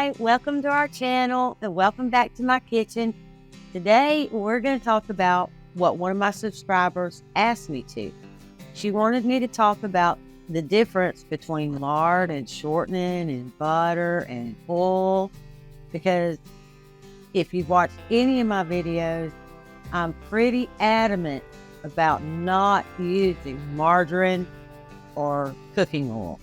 Hi, welcome to our channel and welcome back to my kitchen. Today, we're going to talk about what one of my subscribers asked me to. She wanted me to talk about the difference between lard and shortening and butter and oil, because if you've watched any of my videos, I'm pretty adamant about not using margarine or cooking oil.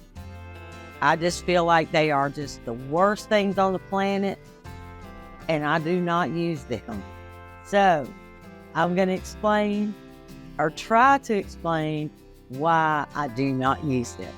I just feel like they are just the worst things on the planet, and I do not use them. So I'm going to explain, or try to explain, why I do not use them.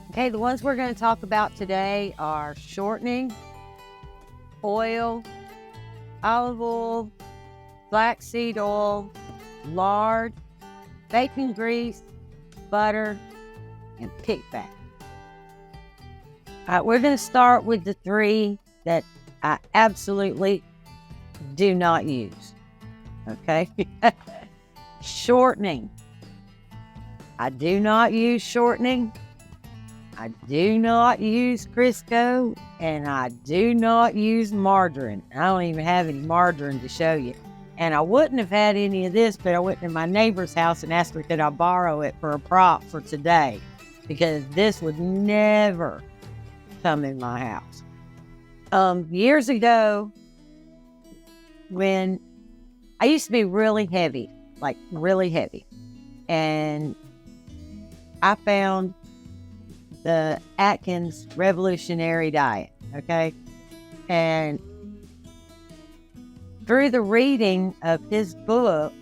Okay, the ones we're going to talk about today are shortening, oil, olive oil, flaxseed oil, lard, bacon grease, butter, and pig fat. All right, we're going to start with the three that I absolutely do not use. Okay? Shortening. I do not use shortening. I do not use Crisco, and I do not use margarine. I don't even have any margarine to show you. And I wouldn't have had any of this, but I went to my neighbor's house and asked her could I borrow it for a prop for today, because this would never come in my house. Years ago, when I used to be really heavy, like really heavy, and I found the Atkins revolutionary diet, okay? And through the reading of his book,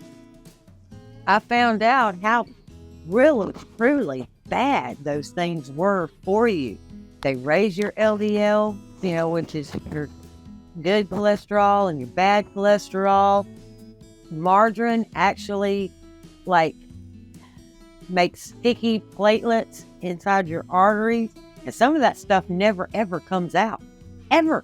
I found out how really, truly bad those things were for you. They raise your LDL, which is your good cholesterol and your bad cholesterol. Margarine actually, makes sticky platelets inside your arteries, and some of that stuff never ever comes out, ever.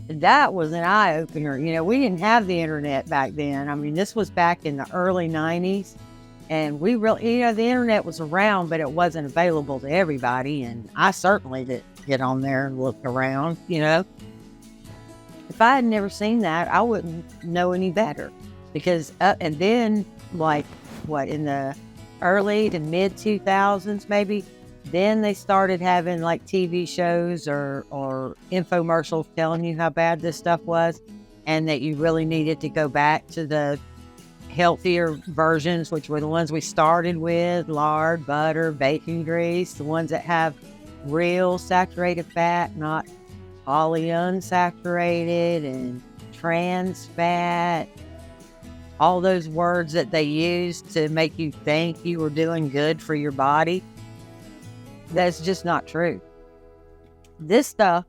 That was an eye-opener. We didn't have the internet back then. I mean, this was back in the early 90s, and we really, the internet was around, but it wasn't available to everybody, and I certainly didn't get on there and look around. If I had never seen that, I wouldn't know any better, because and then in the early to mid 2000s maybe, then they started having TV shows or infomercials telling you how bad this stuff was, and that you really needed to go back to the healthier versions, which were the ones we started with: lard, butter, bacon grease, the ones that have real saturated fat, not polyunsaturated and trans fat. All those words that they use to make you think you were doing good for your body. That's just not true. This stuff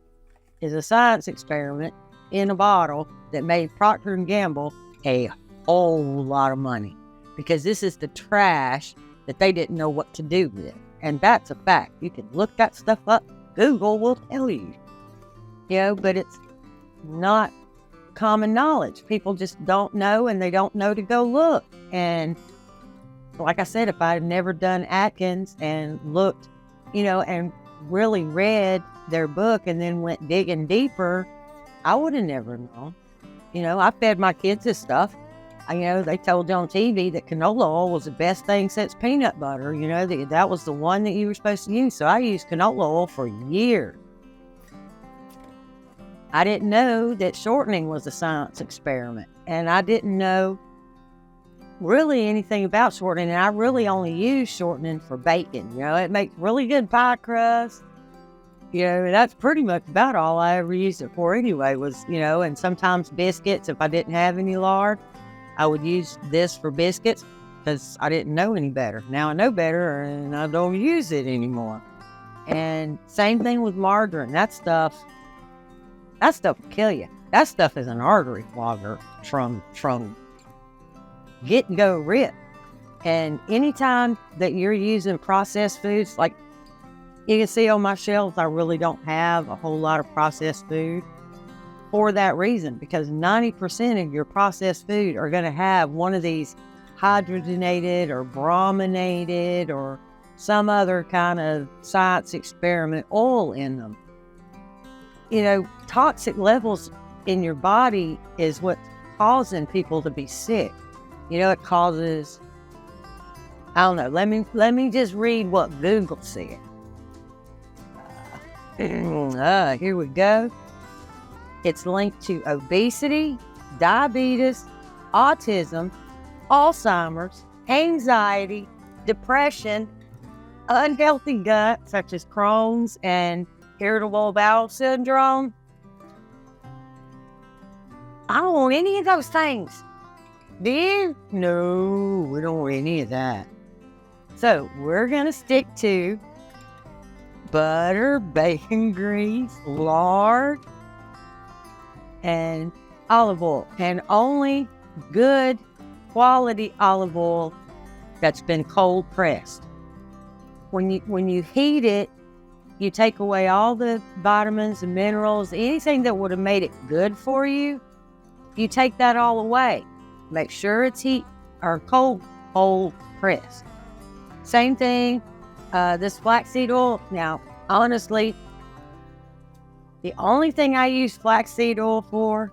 is a science experiment in a bottle that made Procter & Gamble a whole lot of money, because this is the trash that they didn't know what to do with. And that's a fact. You can look that stuff up. Google will tell you. But it's not common knowledge. People just don't know, and they don't know to go look. And like I said, if I had never done Atkins and looked, and really read their book and then went digging deeper, I would have never known. I fed my kids this stuff. They told you on TV that canola oil was the best thing since peanut butter. That was the one that you were supposed to use. So I used canola oil for years. I didn't know that shortening was a science experiment, and I didn't know really anything about shortening, and I really only use shortening for bacon. It makes really good pie crust. That's pretty much about all I ever used it for anyway, was, and sometimes biscuits. If I didn't have any lard, I would use this for biscuits, because I didn't know any better. Now I know better, and I don't use it anymore. And same thing with margarine. That stuff will kill you. That stuff is an artery clogger from get and go rip. And anytime that you're using processed foods, like you can see on my shelves, I really don't have a whole lot of processed food for that reason, because 90% of your processed food are going to have one of these hydrogenated or brominated or some other kind of science experiment oil in them. You know, toxic levels in your body is what's causing people to be sick. You know, it causes, I don't know, let me just read what Google said. Here we go. It's linked to obesity, diabetes, autism, Alzheimer's, anxiety, depression, unhealthy gut, such as Crohn's and irritable bowel syndrome. I don't want any of those things. Do you? No, we don't want any of that. So we're going to stick to butter, bacon grease, lard, and olive oil. And only good quality olive oil that's been cold pressed. When you heat it, you take away all the vitamins and minerals, anything that would have made it good for you, you take that all away. Make sure it's heat or cold pressed. Same thing, this flaxseed oil. Now, honestly, the only thing I use flaxseed oil for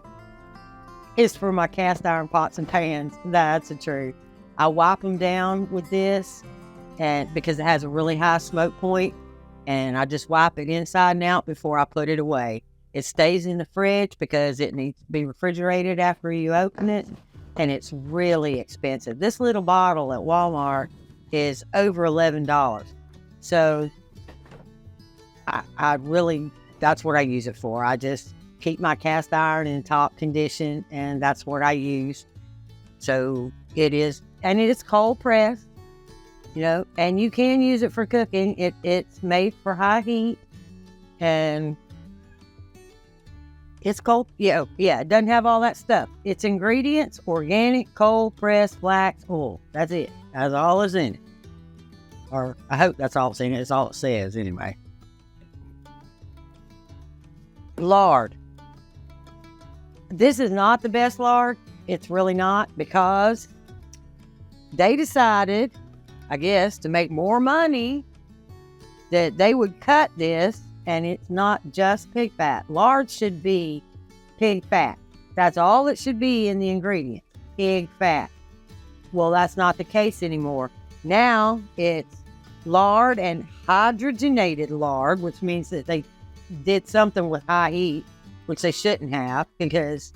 is for my cast iron pots and pans. That's the truth. I wipe them down with this, and because it has a really high smoke point, and I just wipe it inside and out before I put it away. It stays in the fridge because it needs to be refrigerated after you open it, and it's really expensive. This little bottle at Walmart is over $11. So I really, that's what I use it for. I just keep my cast iron in top condition, and that's what I use. So it is, and it is cold pressed, you know, and you can use it for cooking. It's made for high heat, and it's cold. Yeah, it doesn't have all that stuff. Its ingredients: organic, cold pressed flax oil. That's it. That's all that's in it. Or I hope that's all it's in it. It's all it says anyway. Lard. This is not the best lard. It's really not, because they decided, I guess, to make more money, that they would cut this, and it's not just pig fat. Lard should be pig fat. That's all it should be in the ingredient, pig fat. Well, that's not the case anymore. Now it's lard and hydrogenated lard, which means that they did something with high heat, which they shouldn't have, because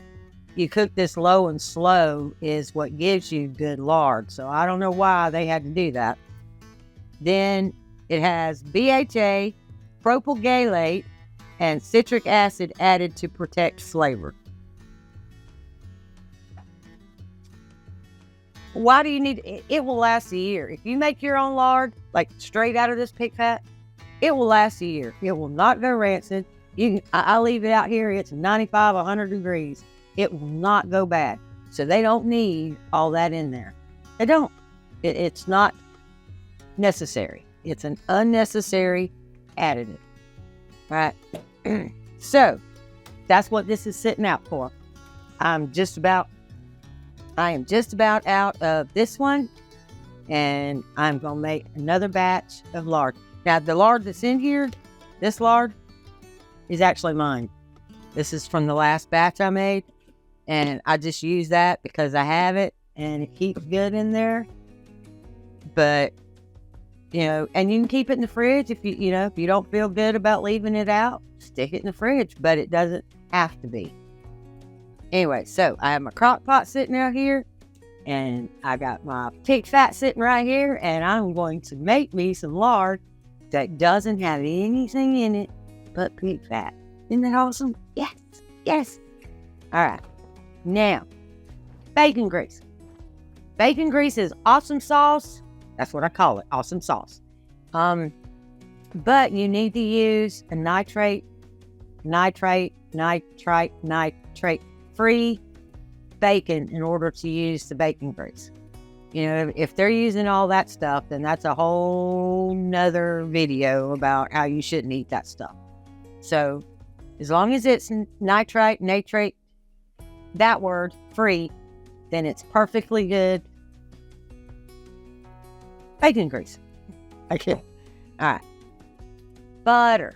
you cook this low and slow is what gives you good lard. So I don't know why they had to do that. Then it has BHA, propylgalate, and citric acid added to protect flavor. Why do you need it? It will last a year. If you make your own lard, like straight out of this pig fat, it will last a year. It will not go rancid. I leave it out here. It's 95, 100 degrees. It will not go bad. So they don't need all that in there. They don't. It's not necessary. It's an unnecessary additive, right? So that's what this is sitting out for. I am just about out of this one, and I'm going to make another batch of lard. Now, the lard that's in here, this lard, is actually mine. This is from the last batch I made, and I just use that because I have it, and it keeps good in there. But, you know, and you can keep it in the fridge if if you don't feel good about leaving it out, stick it in the fridge, but it doesn't have to be. Anyway, so I have my crock pot sitting out here, and I got my pig fat sitting right here, and I'm going to make me some lard that doesn't have anything in it but pig fat. Isn't that awesome? Yes. All right. Now, bacon grease. Bacon grease is awesome sauce. That's what I call it, awesome sauce. But you need to use a nitrate free bacon in order to use the bacon grease. You know, if they're using all that stuff, then that's a whole nother video about how you shouldn't eat that stuff. So as long as it's nitrate, that word, free, then it's perfectly good bacon grease. Okay. All right. Butter.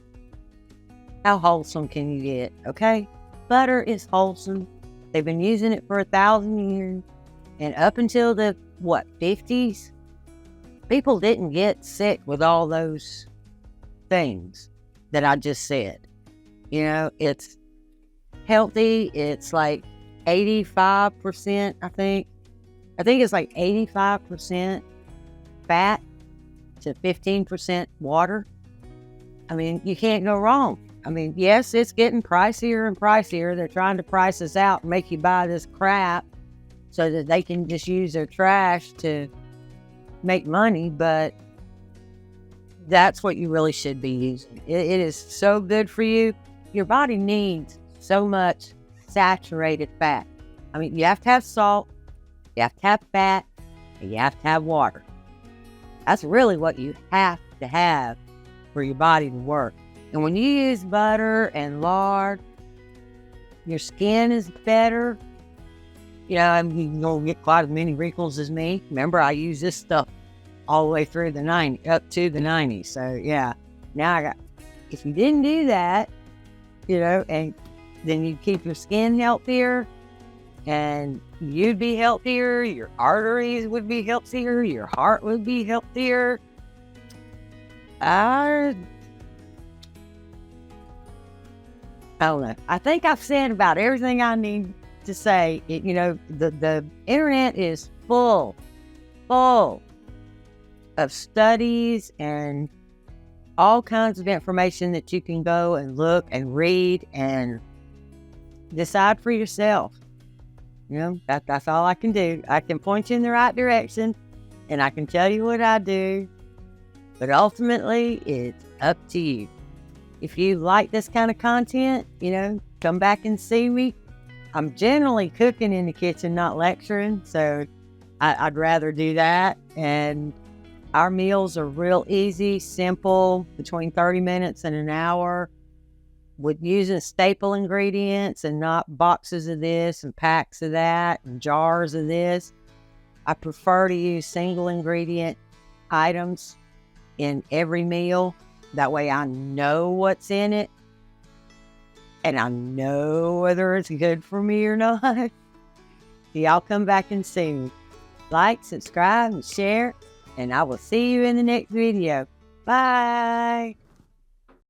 How wholesome can you get? Okay. Butter is wholesome. They've been using it for 1,000 years. And up until the, 50s? People didn't get sick with all those things that I just said. You know, it's healthy. It's like 85%, I think. I think it's like 85% fat to 15% water. I mean, you can't go wrong. I mean, yes, it's getting pricier and pricier. They're trying to price us out and make you buy this crap so that they can just use their trash to make money, but that's what you really should be using. It is so good for you. Your body needs so much saturated fat. I mean, you have to have salt, you have to have fat, and you have to have water. That's really what you have to have for your body to work. And when you use butter and lard, your skin is better. You know, I mean, you don't get quite as many wrinkles as me. Remember, I use this stuff all the way through the 90s, up to the 90s. So yeah, now if you didn't do that, you know, and then you keep your skin healthier and you'd be healthier, your arteries would be healthier, your heart would be healthier. I don't know. I think I've said about everything I need to say. You know, the internet is full of studies and all kinds of information that you can go and look and read and decide for yourself. You know, that's all I can do. I can point you in the right direction and I can tell you what I do, but ultimately it's up to you. If you like this kind of content, you know, come back and see me. I'm generally cooking in the kitchen, not lecturing, so I'd rather do that. And our meals are real easy, simple, between 30 minutes and an hour, with using staple ingredients and not boxes of this and packs of that and jars of this. I prefer to use single ingredient items in every meal. That way I know what's in it and I know whether it's good for me or not. Y'all come back and see me. Like, subscribe, and share, and I will see you in the next video. Bye.